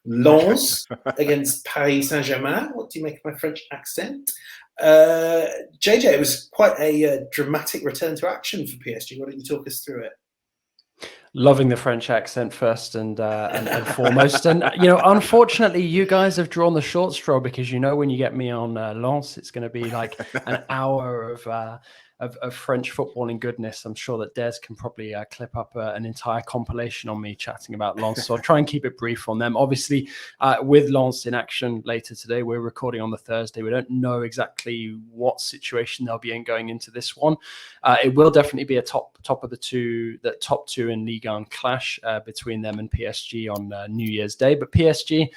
Lens against Paris Saint-Germain. What do you make of my French accent? JJ, it was quite a dramatic return to action for PSG. Why don't you talk us through it? Loving the French accent first and foremost. And, unfortunately, you guys have drawn the short straw because, when you get me on Lens, it's going to be like an hour of French footballing goodness. I'm sure that Des can probably clip up an entire compilation on me chatting about Lens. So I'll try and keep it brief on them. Obviously, with Lens in action later today, we're recording on the Thursday. We don't know exactly what situation they'll be in going into this one. It will definitely be a top of the top two in Ligue 1 clash between them and PSG on New Year's Day. But PSG,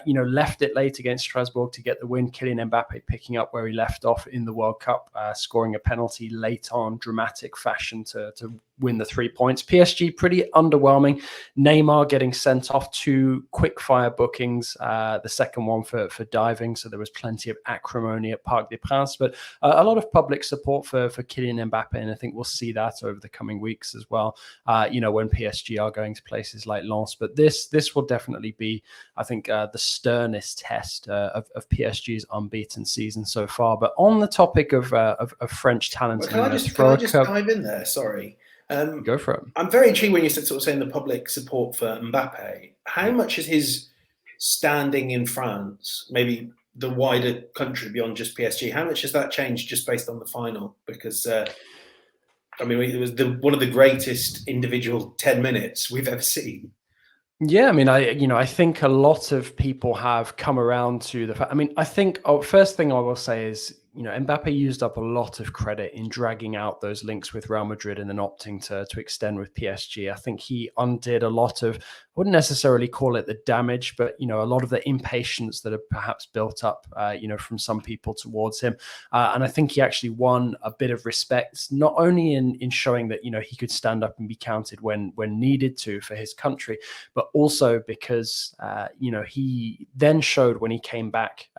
left it late against Strasbourg to get the win. Kylian Mbappe picking up where he left off in the World Cup, scoring a penalty late on, dramatic fashion to win the 3 points. PSG pretty underwhelming. Neymar getting sent off, 2 quick fire bookings, the second one for diving, so there was plenty of acrimony at Parc des Princes, but a lot of public support for Kylian Mbappe, and I think we'll see that over the coming weeks as well, when PSG are going to places like Lens. But this will definitely be, I think, the sternest test of PSG's unbeaten season so far. But on the topic of French talent, can I just dive in there? Sorry. Go for it. I'm very intrigued when you said sort of saying the public support for Mbappe. How much is his standing in France, maybe the wider country beyond just PSG, how much has that changed just based on the final? Because it was one of the greatest individual 10 minutes we've ever seen. Yeah, I think a lot of people have come around to the fact. I think first thing I will say is, Mbappe used up a lot of credit in dragging out those links with Real Madrid and then opting to extend with PSG. I think he undid a lot of, I wouldn't necessarily call it the damage, but, a lot of the impatience that had perhaps built up, from some people towards him. And I think he actually won a bit of respect, not only in showing that, he could stand up and be counted when needed to for his country, but also because, he then showed when he came back,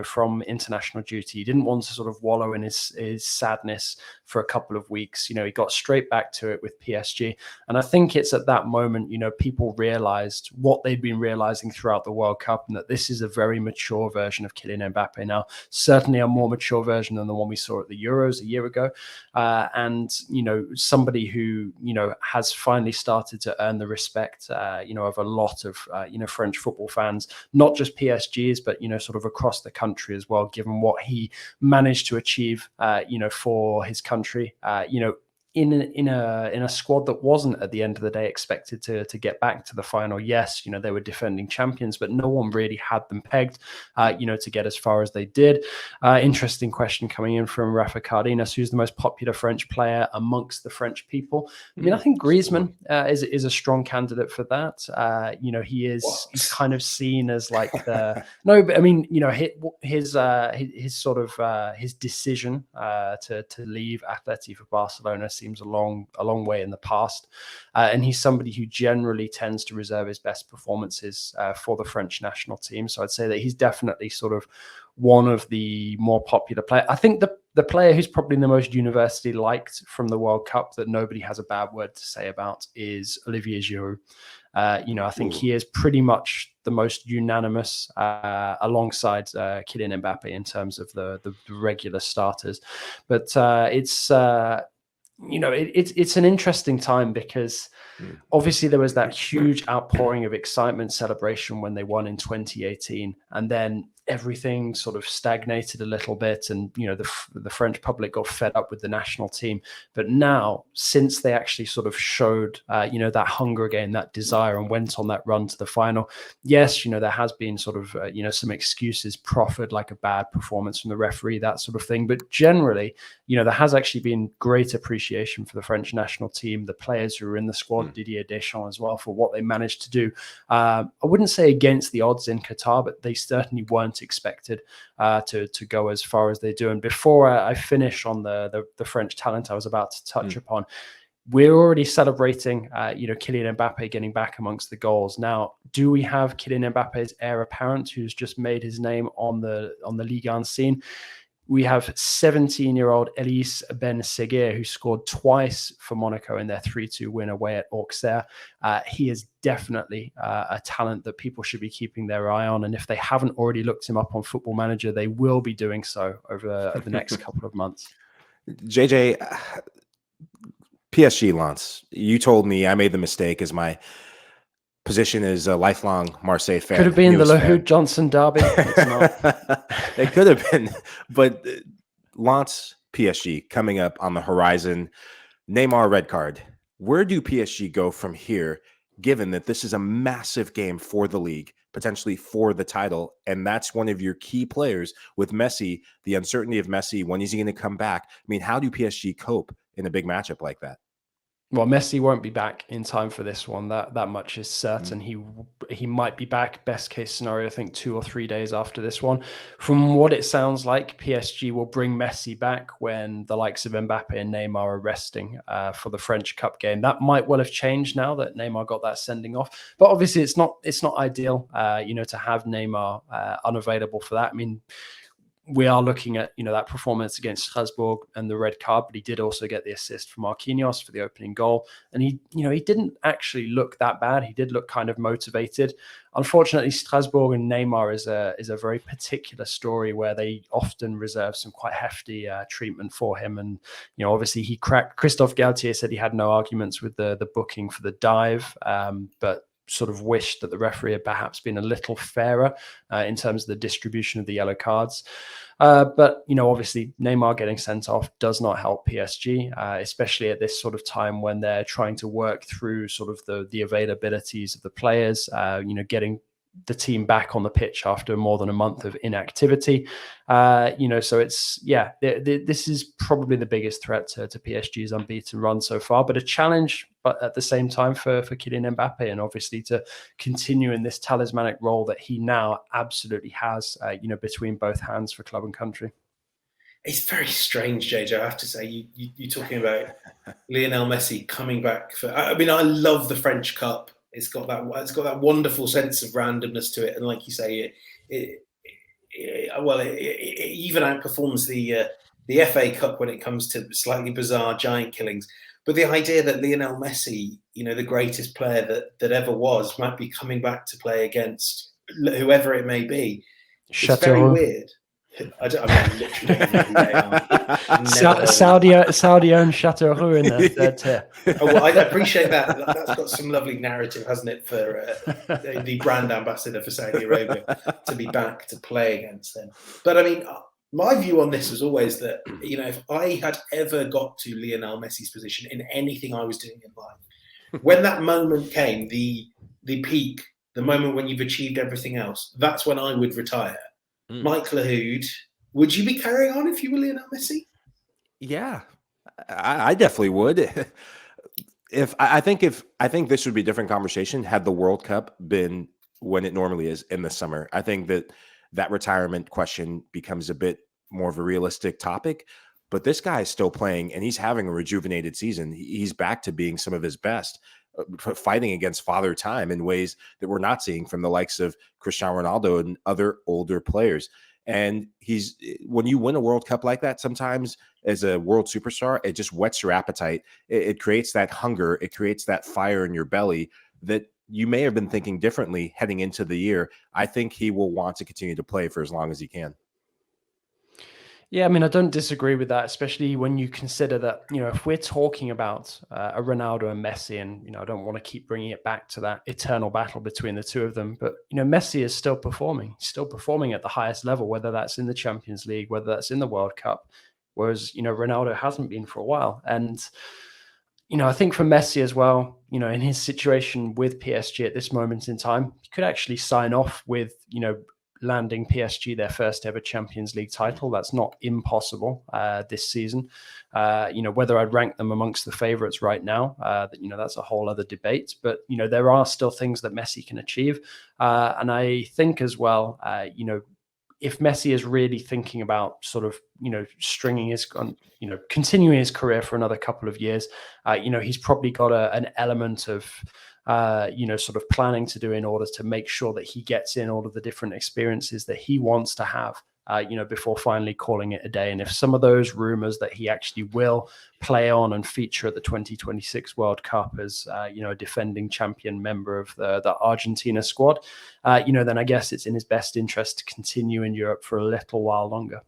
from international duty, he didn't want to sort of wallow in his sadness for a couple of weeks. He got straight back to it with PSG. And I think it's at that moment, people realized what they'd been realizing throughout the World Cup, and that this is a very mature version of Kylian Mbappe now, certainly a more mature version than the one we saw at the Euros a year ago. And, somebody who, has finally started to earn the respect, of a lot of, French football fans, not just PSG's, but, sort of across the country as well, given what he managed to achieve, for his country, in a squad that wasn't at the end of the day expected to get back to the final. Yes, they were defending champions, but no one really had them pegged, to get as far as they did. Interesting question coming in from Rafa Cardenas, who's the most popular French player amongst the French people. I think Griezmann is a strong candidate for that. He's kind of seen as like the no, but his sort of his decision to leave Atleti for Barcelona seems a long way in the past, and he's somebody who generally tends to reserve his best performances for the French national team. So I'd say that he's definitely sort of one of the more popular players. I think the player who's probably the most universally liked from the World Cup that nobody has a bad word to say about is Olivier Giroud. I think he is pretty much the most unanimous alongside Kylian Mbappe in terms of the regular starters. But it's an interesting time because obviously there was that huge outpouring of excitement celebration when they won in 2018, and then everything sort of stagnated a little bit, and the French public got fed up with the national team. But now, since they actually sort of showed that hunger again, that desire, and went on that run to the final, yes, there has been sort of some excuses proffered, like a bad performance from the referee, that sort of thing. But generally, there has actually been great appreciation for the French national team, the players who were in the squad, Didier Deschamps as well, for what they managed to do. I wouldn't say against the odds in Qatar, but they certainly weren't expected to go as far as they do. And before I finish on the French talent I was about to touch upon, we're already celebrating, Kylian Mbappe getting back amongst the goals. Now, do we have Kylian Mbappe's heir apparent who's just made his name on the Ligue 1 scene? We have 17-year-old Elise Ben Seguir, who scored twice for Monaco in their 3-2 win away at Auxerre. He is definitely a talent that people should be keeping their eye on. And if they haven't already looked him up on Football Manager, they will be doing so over the next couple of months. JJ, PSG, Lance, you told me I made the mistake as my position is a lifelong Marseille fan. Could have been the Lahoud Johnson derby. It's not. It could have been, but Lance, PSG coming up on the horizon. Neymar red card. Where do PSG go from here, given that this is a massive game for the league, potentially for the title, and that's one of your key players with Messi, the uncertainty of Messi, when is he going to come back? I mean, how do PSG cope in a big matchup like that? Well, Messi won't be back in time for this one. That much is certain. He might be back, best case scenario, I think 2 or 3 days after this one. From what it sounds like, PSG will bring Messi back when the likes of Mbappe and Neymar are resting for the French Cup game. That might well have changed now that Neymar got that sending off. But obviously, it's not ideal, to have Neymar unavailable for that. I mean, we are looking at, that performance against Strasbourg and the red card, but he did also get the assist from Marquinhos for the opening goal. And he didn't actually look that bad. He did look kind of motivated. Unfortunately, Strasbourg and Neymar is a very particular story where they often reserve some quite hefty treatment for him. And, obviously he cracked. Christophe Galtier said he had no arguments with the booking for the dive, but sort of wished that the referee had perhaps been a little fairer in terms of the distribution of the yellow cards. But, obviously Neymar getting sent off does not help PSG, especially at this sort of time when they're trying to work through sort of the availabilities of the players, getting the team back on the pitch after more than a month of inactivity. So it's, this is probably the biggest threat to PSG's unbeaten run so far, but a challenge, but at the same time for Kylian Mbappe, and obviously to continue in this talismanic role that he now absolutely has, between both hands for club and country. It's very strange, JJ. I have to say, you're talking about Lionel Messi coming back for. I mean, I love the French Cup. It's got that wonderful sense of randomness to it, and like you say, it even outperforms the FA Cup when it comes to slightly bizarre giant killings. But the idea that Lionel Messi, the greatest player that ever was, might be coming back to play against whoever it may be, it's very weird. I mean, literally Saudi owned Châteauroux in the third tier. Oh, well, I appreciate that. That's got some lovely narrative, hasn't it, for the brand ambassador for Saudi Arabia to be back to play against them. But I mean, my view on this was always that, if I had ever got to Lionel Messi's position in anything I was doing in life, when that moment came, the peak, the moment when you've achieved everything else, that's when I would retire. Mike Lahoud, would you be carrying on if you were Lionel Messi? Yeah, I definitely would. I think this would be a different conversation had the World Cup been when it normally is in the summer. I think that retirement question becomes a bit more of a realistic topic. But this guy is still playing, and he's having a rejuvenated season. He's back to being some of his best, fighting against father time in ways that we're not seeing from the likes of Cristiano Ronaldo and other older players. And when you win a World Cup like that, sometimes as a world superstar, it just whets your appetite. It creates that hunger. It creates that fire in your belly that you may have been thinking differently heading into the year. I think he will want to continue to play for as long as he can. Yeah, I mean, I don't disagree with that, especially when you consider that, if we're talking about a Ronaldo and Messi, and, I don't want to keep bringing it back to that eternal battle between the two of them, but, Messi is still performing at the highest level, whether that's in the Champions League, whether that's in the World Cup, whereas, Ronaldo hasn't been for a while. And, I think for Messi as well, in his situation with PSG at this moment in time, he could actually sign off with, landing PSG their first ever Champions League title. That's not impossible this season. Whether I'd rank them amongst the favorites right now, that's a whole other debate. But, there are still things that Messi can achieve. And I think as well, if Messi is really thinking about sort of, continuing his career for another couple of years, he's probably got an element of, sort of planning to do in order to make sure that he gets in all of the different experiences that he wants to have before finally calling it a day. And if some of those rumors that he actually will play on and feature at the 2026 World Cup as, a defending champion member of the Argentina squad, then I guess it's in his best interest to continue in Europe for a little while longer.